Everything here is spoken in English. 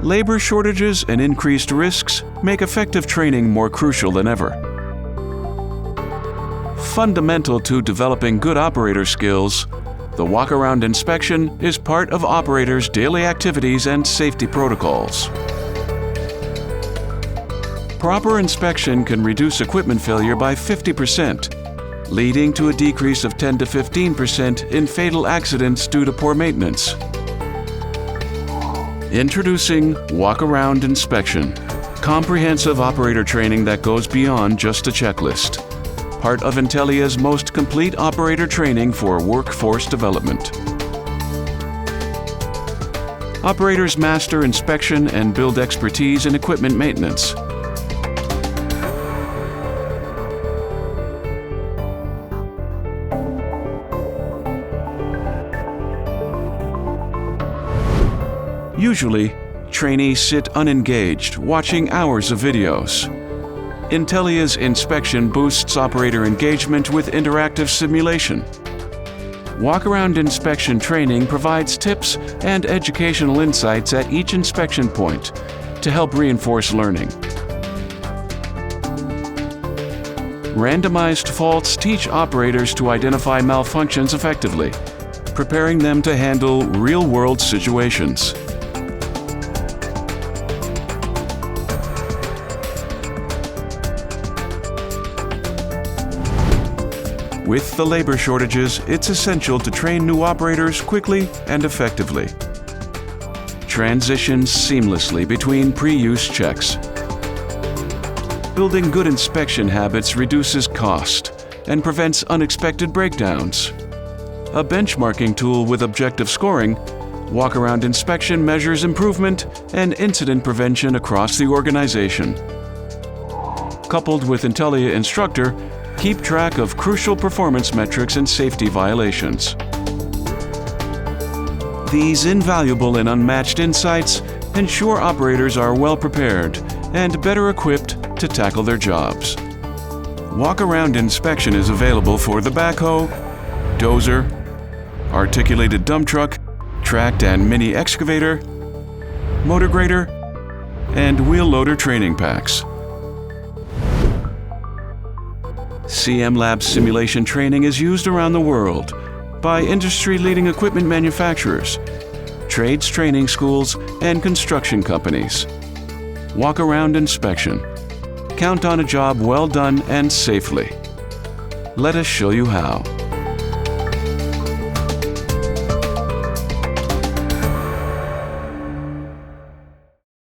Labor shortages and increased risks make effective training more crucial than ever. Fundamental to developing good operator skills, the walk-around inspection is part of operators' daily activities and safety protocols. Proper inspection can reduce equipment failure by 50%, leading to a decrease of 10 to 15% in fatal accidents due to poor maintenance. Introducing Walkaround Inspection, comprehensive operator training that goes beyond just a checklist. Part of Intellia's most complete operator training for workforce development. Operators master inspection and build expertise in equipment maintenance. Usually, trainees sit unengaged, watching hours of videos. Intellia's inspection boosts operator engagement with interactive simulation. Walkaround inspection training provides tips and educational insights at each inspection point to help reinforce learning. Randomized faults teach operators to identify malfunctions effectively, preparing them to handle real-world situations. With the labor shortages, it's essential to train new operators quickly and effectively. Transition seamlessly between pre-use checks. Building good inspection habits reduces cost and prevents unexpected breakdowns. A benchmarking tool with objective scoring, Walkaround Inspection measures improvement and incident prevention across the organization. Coupled with Intellia Instructor, keep track of crucial performance metrics and safety violations. These invaluable and unmatched insights ensure operators are well prepared and better equipped to tackle their jobs. Walkaround inspection is available for the Backhoe, Dozer, articulated dump truck, tracked and mini excavator, motor grader, and wheel loader training packs. CM Lab simulation training is used around the world by industry-leading equipment manufacturers, trades training schools, and construction companies. Walkaround inspection. Count on a job well done and safely. Let us show you how.